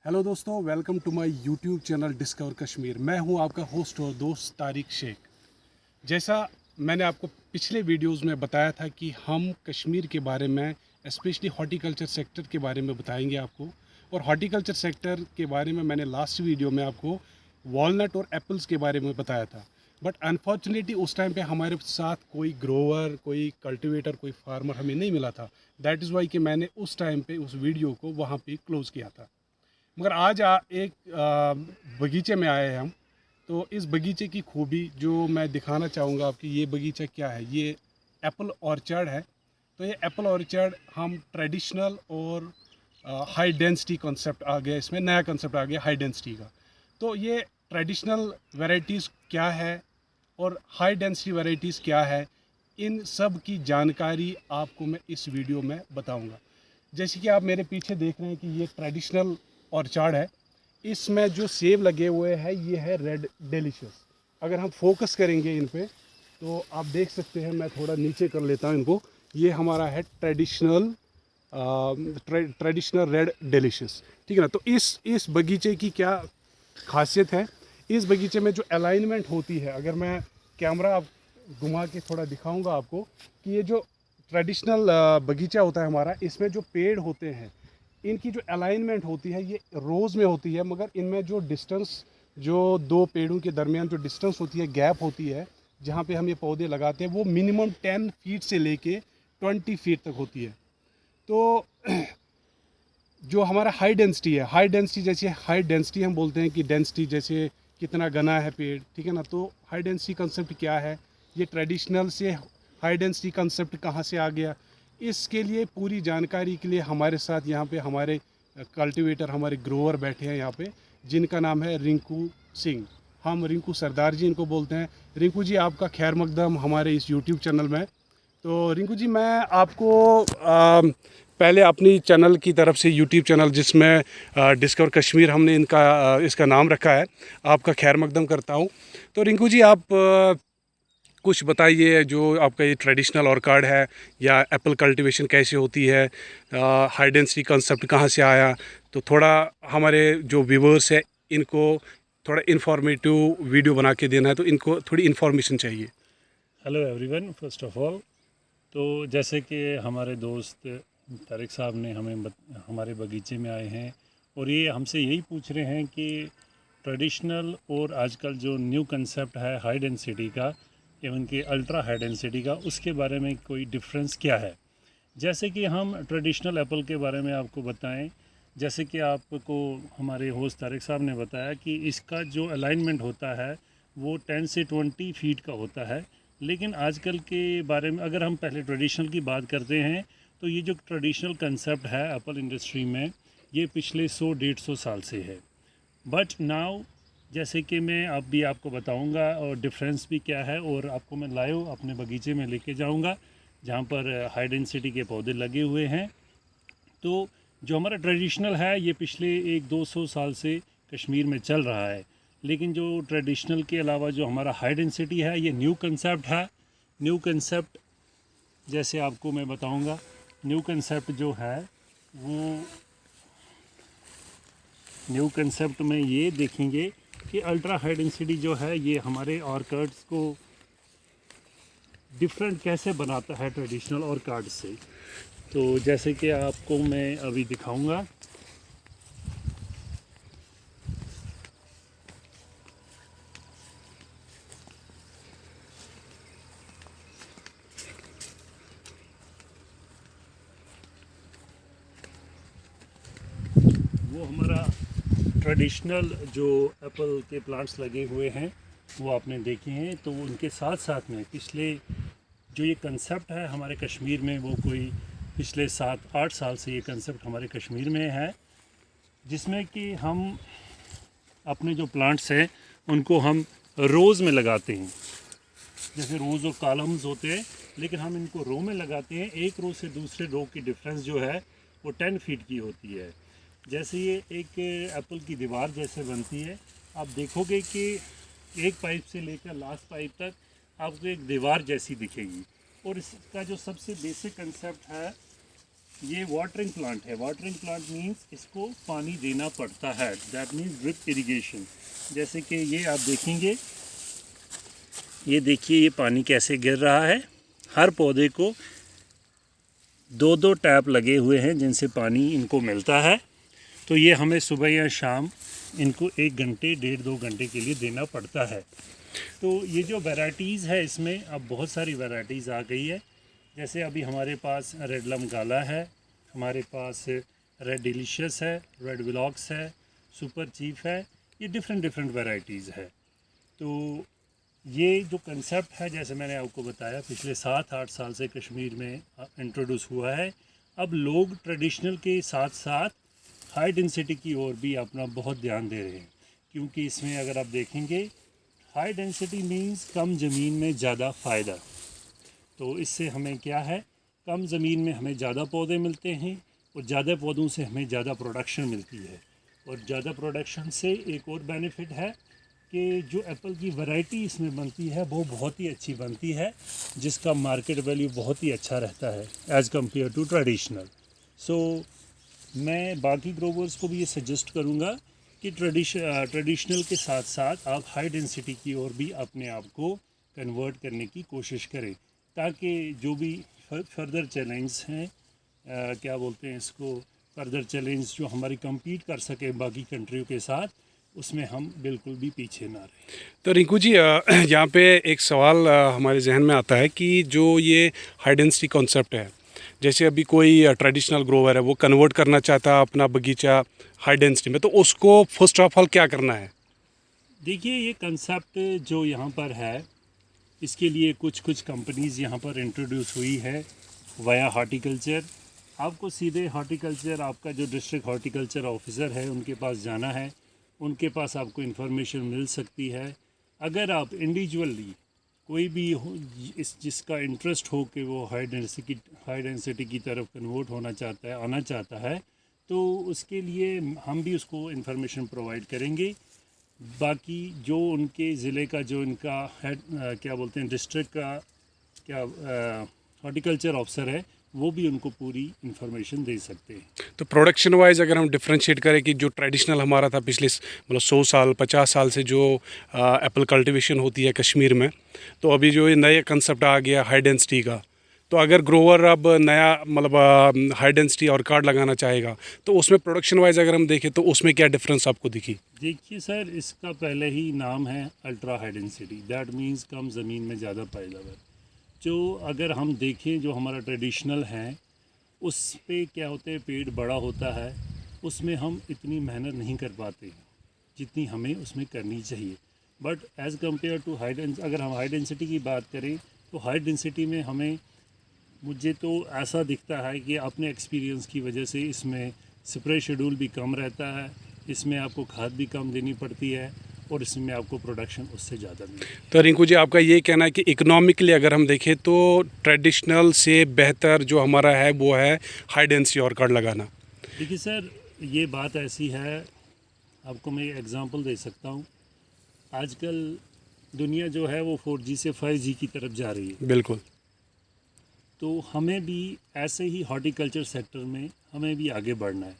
Hello दोस्तों, welcome to my YouTube channel discover Kashmir. मैं हूं आपका होस्ट और दोस्त तारिक शेख। जैसा मैंने आपको पिछले वीडियोस में बताया था कि हम कश्मीर के बारे में स्पेशली हॉर्टिकल्चर सेक्टर के बारे में बताएंगे आपको। और हॉर्टिकल्चर सेक्टर के बारे में मैंने लास्ट वीडियो में आपको वॉलनट और एप्पल्स के बारे में बताया था। बट अनफॉर्चुनेटली उस टाइम पे हमारे साथ कोई ग्रोवर, कोई कल्टिवेटर, कोई फार्मर हमें नहीं मिला था। दैट इज़ वाई कि मैंने उस टाइम पे उस वीडियो को वहाँ पे क्लोज़ किया था। मगर आज एक बगीचे में आए हैं हम। तो इस बगीचे की खूबी जो मैं दिखाना चाहूँगा आपकी, ये बगीचा क्या है, ये एप्पल ऑर्चर्ड है। तो ये एप्पल ऑर्चर्ड हम ट्रेडिशनल और हाई डेंसिटी कॉन्सेप्ट आ गया, इसमें नया कॉन्सेप्ट आ गया हाई डेंसिटी का। तो ये ट्रेडिशनल वैरायटीज़ क्या है और हाई डेंसिटी वैरायटीज़ क्या है, इन सब की जानकारी आपको मैं इस वीडियो में बताऊंगा। जैसे कि आप मेरे पीछे देख रहे हैं कि ये ट्रेडिशनल ऑर्चार्ड है। इसमें जो सेब लगे हुए हैं ये है रेड डिलीशियस। अगर हम फोकस करेंगे इन पे तो आप देख सकते हैं, मैं थोड़ा नीचे कर लेता हूँ इनको। ये हमारा है ट्रेडिशनल रेड डिलीशियस, ठीक है ना। तो इस बगीचे की क्या खासियत है, इस बगीचे में जो अलाइनमेंट होती है, अगर मैं कैमरा घुमा के थोड़ा दिखाऊंगा आपको कि ये जो ट्रेडिशनल बगीचा होता है हमारा, इसमें जो पेड़ होते हैं इनकी जो अलाइनमेंट होती है ये रोज़ में होती है। मगर इनमें जो डिस्टेंस, जो दो पेड़ों के दरमियान जो डिस्टेंस होती है, गैप होती है, जहाँ पे हम ये पौधे लगाते हैं, वो मिनिमम 10 फीट से लेके 20 फीट तक होती है। तो जो हमारा हाई डेंसिटी है, हाई डेंसिटी जैसे हाई डेंसिटी हम बोलते हैं कि डेंसिटी जैसे कितना घना है पेड़, ठीक है ना। तो हाई डेंसिटी कंसेप्ट क्या है, ये ट्रेडिशनल से हाई डेंसिटी कंसेप्ट कहाँ से आ गया, इसके लिए पूरी जानकारी के लिए हमारे साथ यहाँ पे हमारे कल्टीवेटर, हमारे ग्रोवर बैठे हैं यहाँ पे, जिनका नाम है रिंकू सिंह। हम रिंकू सरदार जी इनको बोलते हैं। रिंकू जी, आपका खैर मकदम हमारे इस यूट्यूब चैनल में। तो रिंकू जी, मैं आपको पहले अपनी चैनल की तरफ से, यूट्यूब चैनल जिसमें डिस्कवर कश्मीर हमने इसका नाम रखा है, आपका खैर मकदम करता हूँ। तो रिंकू जी, आप कुछ बताइए, जो आपका ये ट्रेडिशनल ऑर्कार्ड है या एप्पल कल्टीवेशन कैसे होती है, हाई डेंसिटी कंसेप्ट कहाँ से आया। तो थोड़ा हमारे जो व्यूवर्स है इनको थोड़ा इन्फॉर्मेटिव वीडियो बना के देना है, तो इनको थोड़ी इन्फॉर्मेशन चाहिए। Hello everyone, first of all तो जैसे कि हमारे दोस्त तारिक साहब ने हमारे बगीचे में आए हैं और ये हमसे यही पूछ रहे हैं कि ट्रेडिशनल और आजकल जो न्यू कंसेप्ट है हाई डेंसिटी का, इवन कि अल्ट्रा हाई डेंसिटी का, उसके बारे में कोई डिफरेंस क्या है। जैसे कि हम ट्रेडिशनल एप्पल के बारे में आपको बताएं, जैसे कि आपको हमारे होस्ट तारिक साहब ने बताया कि इसका जो अलाइनमेंट होता है वो 10 से 20 फीट का होता है। लेकिन आजकल के बारे में अगर हम पहले ट्रेडिशनल की बात करते हैं, तो ये जो ट्रेडिशनल कंसेप्ट है एप्पल इंडस्ट्री में, ये पिछले 100-150 साल से है। बट नाउ जैसे कि मैं अब भी आपको बताऊंगा और डिफरेंस भी क्या है, और आपको मैं लाइव अपने बगीचे में लेके जाऊंगा जहाँ पर हाई डेंसिटी के पौधे लगे हुए हैं। तो जो हमारा ट्रेडिशनल है ये पिछले 100-200 साल से कश्मीर में चल रहा है। लेकिन जो ट्रेडिशनल के अलावा जो हमारा हाई डेंसिटी है ये न्यू कंसेप्ट है। न्यू कंसेप्ट जैसे आपको मैं बताऊंगा, न्यू कंसेप्ट जो है वो न्यू कंसेप्ट में ये देखेंगे कि अल्ट्रा हाई डेंसिटी जो है ये हमारे ऑर्किड्स को डिफरेंट कैसे बनाता है ट्रेडिशनल ऑर्किड से। तो जैसे कि आपको मैं अभी दिखाऊंगा, वो हमारा ट्रेडिशनल जो एप्पल के प्लांट्स लगे हुए हैं वो आपने देखे हैं। तो उनके साथ साथ में पिछले जो ये कंसेप्ट है हमारे कश्मीर में, वो कोई पिछले 7-8 साल से ये कंसेप्ट हमारे कश्मीर में है, जिसमें कि हम अपने जो प्लांट्स हैं उनको हम रोज़ में लगाते हैं। जैसे रोज़ और कॉलम्स होते हैं, लेकिन हम इनको रो में लगाते हैं। एक रो से दूसरे रो की डिफरेंस जो है वो 10 फीट की होती है। जैसे ये एक एप्पल की दीवार जैसे बनती है, आप देखोगे कि एक पाइप से लेकर लास्ट पाइप तक आपको एक दीवार जैसी दिखेगी। और इसका जो सबसे बेसिक कंसेप्ट है ये वाटरिंग प्लांट है। वाटरिंग प्लांट मीन्स इसको पानी देना पड़ता है, दैट मीन्स ड्रिप इरिगेशन। जैसे कि ये आप देखेंगे, ये देखिए ये पानी कैसे गिर रहा है। हर पौधे को 2-2 टैप लगे हुए हैं जिनसे पानी इनको मिलता है। तो ये हमें सुबह या शाम इनको 1 घंटे 1.5-2 घंटे के लिए देना पड़ता है। तो ये जो वैराइटीज़ है इसमें अब बहुत सारी वैराइटीज़ आ गई है। जैसे अभी हमारे पास रेड लम गाला है, हमारे पास रेड डिलीशियस है, रेड विलॉक्स है, सुपर चीफ है, ये डिफरेंट वैराइटीज़ है। तो ये जो कंसेप्ट है, जैसे मैंने आपको बताया, पिछले 7-8 साल से कश्मीर में इंट्रोड्यूस हुआ है। अब लोग ट्रेडिशनल के साथ साथ हाई डेंसिटी की ओर भी अपना बहुत ध्यान दे रहे हैं, क्योंकि इसमें अगर आप देखेंगे हाई डेंसिटी मीन्स कम ज़मीन में ज़्यादा फ़ायदा। तो इससे हमें क्या है, कम ज़मीन में हमें ज़्यादा पौधे मिलते हैं और ज़्यादा पौधों से हमें ज़्यादा प्रोडक्शन मिलती है। और ज़्यादा प्रोडक्शन से एक और बेनिफिट है कि जो एप्पल की वैरायटी इसमें बनती है वो बहुत ही अच्छी बनती है, जिसका मार्केट वैल्यू बहुत ही अच्छा रहता है एज़ कम्पेयर टू ट्रेडिशनल। सो मैं बाकी ग्रोवर्स को भी ये सजेस्ट करूँगा कि ट्रेडिशनल के साथ साथ आप हाई डेंसिटी की ओर भी अपने आप को कन्वर्ट करने की कोशिश करें, ताकि जो भी फर्दर चैलेंज हैं, क्या बोलते हैं इसको, फर्दर चैलेंज जो हमारी compete कर सके बाकी कंट्रियों के साथ, उसमें हम बिल्कुल भी पीछे ना रहें। तो रिंकू जी, यहाँ पे एक सवाल हमारे जहन में आता है कि जो ये हाई डेंसिटी कॉन्सेप्ट है, जैसे अभी कोई ट्रेडिशनल ग्रोवर है वो कन्वर्ट करना चाहता है अपना बगीचा हाई डेंसिटी में, तो उसको फर्स्ट ऑफ ऑल क्या करना है? देखिए, ये कंसेप्ट जो यहाँ पर है, इसके लिए कुछ कंपनीज़ यहाँ पर इंट्रोड्यूस हुई है वाया हॉर्टिकल्चर। आपको सीधे हॉर्टिकल्चर, आपका जो डिस्ट्रिक्ट हॉर्टिकल्चर ऑफिसर है उनके पास जाना है, उनके पास आपको इन्फॉर्मेशन मिल सकती है। अगर आप इंडिविजुअली कोई भी हो, जिसका इंटरेस्ट हो कि वो हाई डेंसिटी की तरफ कन्वर्ट होना चाहता है, आना चाहता है, तो उसके लिए हम भी उसको इन्फॉर्मेशन प्रोवाइड करेंगे। बाकी जो उनके ज़िले का जो इनका हेड, क्या बोलते हैं, डिस्ट्रिक्ट का क्या हॉर्टिकल्चर ऑफिसर है, वो भी उनको पूरी इन्फॉर्मेशन दे सकते हैं। तो प्रोडक्शन वाइज अगर हम डिफ्रेंशिएट करें कि जो ट्रेडिशनल हमारा था पिछले मतलब 100 साल 50 साल से जो एप्पल कल्टीवेशन होती है कश्मीर में, तो अभी जो ये नया कंसेप्ट आ गया हाई डेंसिटी का, तो अगर ग्रोवर अब नया मतलब हाई डेंसिटी और कार्ड लगाना चाहेगा, तो उसमें प्रोडक्शन वाइज अगर हम देखें तो उसमें क्या डिफरेंस आपको दिखी? देखिए सर, इसका पहले ही नाम है ultra high density, that means कम ज़मीन में ज़्यादा पैदावार। जो अगर हम देखें जो हमारा ट्रेडिशनल है, उस पे क्या होता है, पेड़ बड़ा होता है, उसमें हम इतनी मेहनत नहीं कर पाते हैं जितनी हमें उसमें करनी चाहिए। बट एज़ कम्पेयर टू अगर हम हाई डेंसिटी की बात करें, तो हाई डेंसिटी में हमें, मुझे तो ऐसा दिखता है कि अपने एक्सपीरियंस की वजह से इसमें स्प्रे शेड्यूल भी कम रहता है, इसमें आपको खाद भी कम देनी पड़ती है और इसमें आपको प्रोडक्शन उससे ज़्यादा मिलती है। तो रिंकू जी, आपका ये कहना है कि इकोनॉमिकली अगर हम देखें तो ट्रेडिशनल से बेहतर जो हमारा है वो है हाई डेंसिटी और कार्ड लगाना? देखिए सर, ये बात ऐसी है, आपको मैं एग्ज़ाम्पल दे सकता हूँ। आजकल दुनिया जो है वो 4G से 5G की तरफ जा रही है। बिल्कुल। तो हमें भी ऐसे ही हॉर्टिकल्चर सेक्टर में हमें भी आगे बढ़ना है।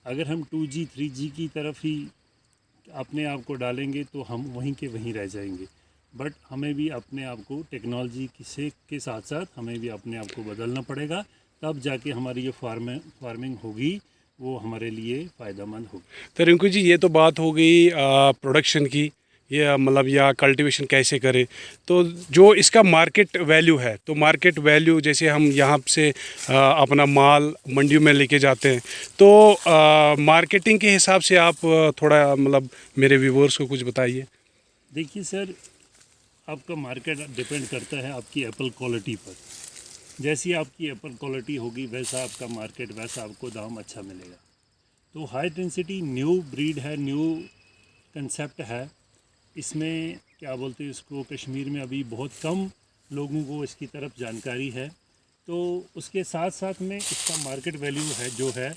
अगर हम 2G 3G की तरफ ही अपने आप को डालेंगे तो हम वहीं के वहीं रह जाएंगे। बट हमें भी अपने आप को टेक्नोलॉजी के साथ साथ हमें भी अपने आप को बदलना पड़ेगा, तब जाके हमारी जो फार्मिंग होगी वो हमारे लिए फ़ायदेमंद होगी। तो रिंकू जी, ये तो बात हो गई प्रोडक्शन की, ये मतलब या कल्टीवेशन कैसे करें। तो जो इसका मार्केट वैल्यू है, तो मार्केट वैल्यू जैसे हम यहाँ से अपना माल मंडियों में लेके जाते हैं, तो मार्केटिंग के हिसाब से आप थोड़ा मतलब मेरे व्यूवर्स को कुछ बताइए। देखिए सर, आपका मार्केट डिपेंड करता है आपकी एप्पल क्वालिटी पर। जैसी आपकी एप्पल क्वालिटी होगी वैसा आपका मार्केट, वैसा आपको दाम अच्छा मिलेगा। तो हाई डेंसिटी न्यू ब्रीड है, न्यू कंसेप्ट है। इसमें क्या बोलते हैं इसको, कश्मीर में अभी बहुत कम लोगों को इसकी तरफ जानकारी है। तो उसके साथ साथ में इसका मार्केट वैल्यू है जो है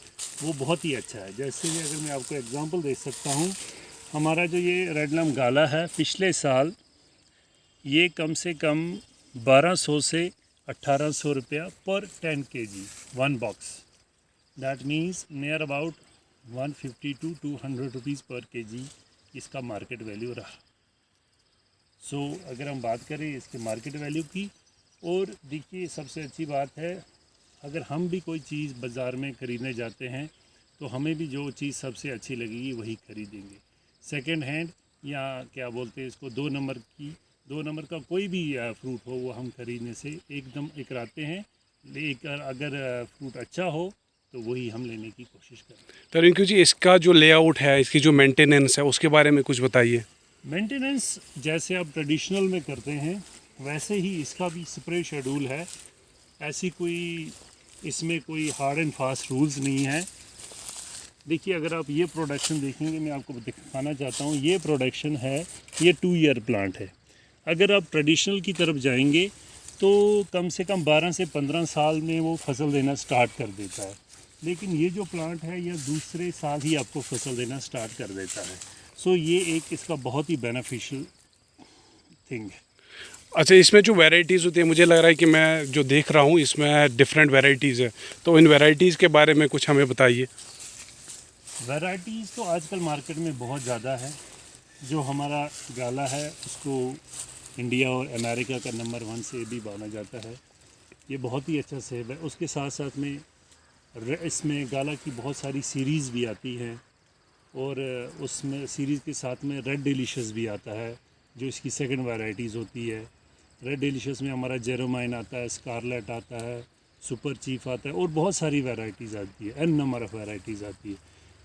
वो बहुत ही अच्छा है। जैसे कि अगर मैं आपको एग्जांपल दे सकता हूँ, हमारा जो ये रेड लम गाला है, पिछले साल ये कम से कम 1200 से 1800 रुपया पर 10 kg 1 box that means near about 150 to 200 rupees पर केजी इसका मार्केट वैल्यू रहा। सो अगर हम बात करें इसके मार्केट वैल्यू की, और देखिए सबसे अच्छी बात है, अगर हम भी कोई चीज़ बाज़ार में ख़रीदने जाते हैं तो हमें भी जो चीज़ सबसे अच्छी लगेगी वही ख़रीदेंगे। सेकंड हैंड या क्या बोलते हैं इसको, 2 नंबर का कोई भी फ्रूट हो वो हम ख़रीदने से एकदम इकराते हैं। लेकर अगर फ्रूट अच्छा हो तो वही हम लेने की कोशिश करें। तो रिंकू जी, इसका जो लेआउट है, इसकी जो मेंटेनेंस है, उसके बारे में कुछ बताइए। मेंटेनेंस जैसे आप ट्रेडिशनल में करते हैं वैसे ही इसका भी स्प्रे शेड्यूल है। ऐसी कोई इसमें कोई हार्ड एंड फास्ट रूल्स नहीं है। देखिए अगर आप ये प्रोडक्शन देखेंगे, मैं आपको दिखाना चाहता हूँ, ये प्रोडक्शन है, ये 2 ईयर प्लांट है। अगर आप ट्रेडिशनल की तरफ जाएंगे तो कम से कम 12 से 15 साल में वो फसल देना स्टार्ट कर देता है, लेकिन ये जो प्लांट है ये दूसरे साल ही आपको फसल देना स्टार्ट कर देता है। सो ये एक इसका बहुत ही बेनिफिशियल थिंग है। अच्छा, इसमें जो वैरायटीज़ होती है, मुझे लग रहा है कि मैं जो देख रहा हूँ इसमें डिफरेंट वैरायटीज़ है, तो इन वैरायटीज़ के बारे में कुछ हमें बताइए। वैरायटीज़ तो आजकल मार्केट में बहुत ज़्यादा है। जो हमारा गाला है उसको इंडिया और अमेरिका का नंबर 1 सेब भी माना जाता है। ये बहुत ही अच्छा सेब है। उसके साथ साथ में इसमें गाला की बहुत सारी सीरीज़ भी आती हैं, और उसमें सीरीज़ के साथ में रेड डिलीशियस भी आता है जो इसकी सेकंड वैरायटीज़ होती है। रेड डिलीशियस में हमारा जेरोमाइन आता है, स्कारलेट आता है, सुपर चीफ आता है, और बहुत सारी वैरायटीज़ आती है, एन नंबर ऑफ़ वैरायटीज़ आती है।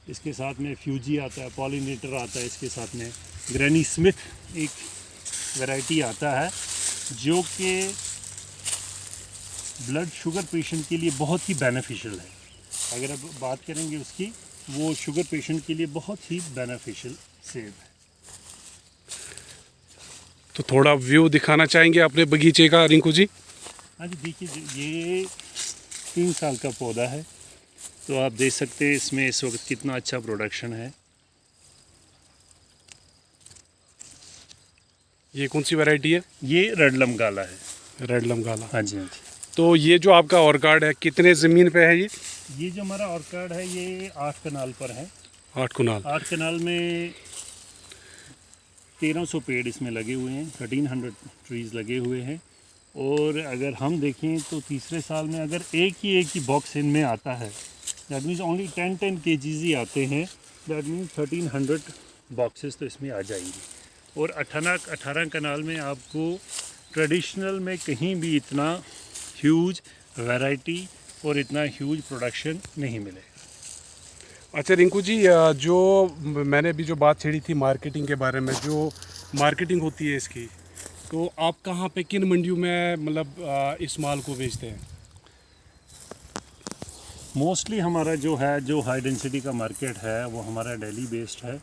इसके साथ में फ्यूजी आता है, पॉलिनेटर आता है, इसके साथ में ग्रैनी स्मिथ एक वैरायटी आता है जो कि ब्लड शुगर पेशेंट के लिए बहुत ही बेनिफिशियल है। अगर अब बात करेंगे उसकी, वो शुगर पेशेंट के लिए बहुत ही बेनिफिशियल सेब है। तो थोड़ा व्यू दिखाना चाहेंगे अपने बगीचे का रिंकू जी? हाँ जी, देखिए ये 3 साल का पौधा है, तो आप देख सकते हैं इसमें इस वक्त कितना अच्छा प्रोडक्शन है। ये कौन सी वैरायटी है? ये रेड लमगाला है। रेड लमगाला। हाँ जी, हाँ जी। तो ये जो आपका ऑर्कार्ड है, कितने ज़मीन पे है ये? ये जो हमारा ऑर्कार्ड है ये 8 कनाल पर है। 8 कनाल। 8 कनाल में 1300 पेड़ इसमें लगे हुए हैं, 1300 ट्रीज़ लगे हुए हैं। और अगर हम देखें तो तीसरे साल में अगर एक ही बॉक्स इनमें आता है, दैट मीन्स ओनली 10 kgs ही आते हैं, दैट मीन्स 1300 बॉक्सेस तो इसमें आ जाएंगे। और 18 कनाल में आपको ट्रेडिशनल में कहीं भी इतना ह्यूज वैरायटी और इतना ह्यूज प्रोडक्शन नहीं मिलेगा। अच्छा रिंकू जी, जो मैंने अभी जो बात छेड़ी थी मार्केटिंग के बारे में, जो मार्केटिंग होती है इसकी, तो आप कहाँ पे किन मंडियों में मतलब इस माल को बेचते हैं? मोस्टली हमारा जो हाई डेंसिटी का मार्केट है वो हमारा दिल्ली बेस्ड है,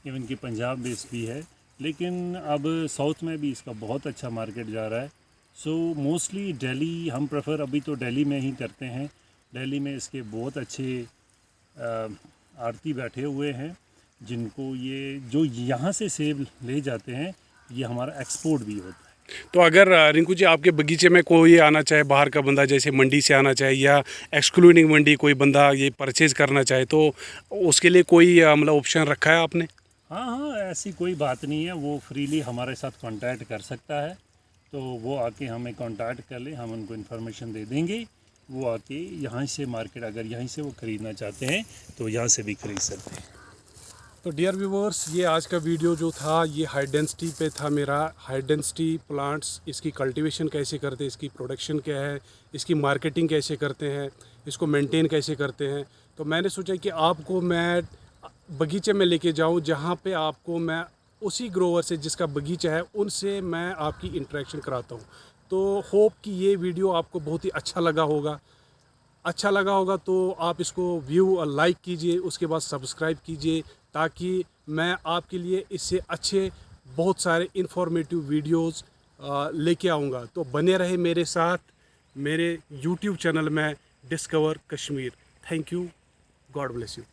इवन कि पंजाब बेस्ड भी है, लेकिन अब साउथ में भी इसका बहुत अच्छा मार्केट जा रहा है। सो मोस्टली दिल्ली हम प्रेफर अभी तो दिल्ली में ही करते हैं। दिल्ली में इसके बहुत अच्छे आड़ती बैठे हुए हैं जिनको ये जो यहाँ से सेब ले जाते हैं, ये हमारा एक्सपोर्ट भी होता है। तो अगर रिंकू जी आपके बगीचे में कोई आना चाहे, बाहर का बंदा जैसे मंडी से आना चाहे या एक्सक्लूडिंग मंडी कोई बंदा ये परचेज़ करना चाहे, तो उसके लिए कोई मतलब ऑप्शन रखा है आपने? हाँ, ऐसी कोई बात नहीं है। वो फ्रीली हमारे साथ कांटेक्ट कर सकता है, तो वो आके हमें कांटेक्ट कर ले, हम उनको इन्फॉर्मेशन दे देंगे। वो आके यहाँ से मार्केट अगर यहीं से वो ख़रीदना चाहते हैं तो यहाँ से भी ख़रीद सकते हैं। तो डियर व्यूवर्स, ये आज का वीडियो जो था ये हाई डेंसिटी पे था मेरा। हाई डेंसिटी प्लांट्स, इसकी कल्टीवेशन कैसे करते हैं, इसकी प्रोडक्शन क्या है, इसकी मार्केटिंग कैसे करते हैं, इसको मेंटेन कैसे करते हैं। तो मैंने सोचा कि आपको मैं बगीचे में लेके जाऊं जहां पे आपको मैं उसी ग्रोवर से जिसका बगीचा है उनसे मैं आपकी इंटरेक्शन कराता हूं। तो होप कि ये वीडियो आपको बहुत ही अच्छा लगा होगा। तो आप इसको व्यू और लाइक कीजिए, उसके बाद सब्सक्राइब कीजिए, ताकि मैं आपके लिए इससे अच्छे बहुत सारे इंफॉर्मेटिव वीडियोस लेके आऊँगा। तो बने रहे मेरे साथ मेरे YouTube चैनल में discover Kashmir. Thank you, God bless you.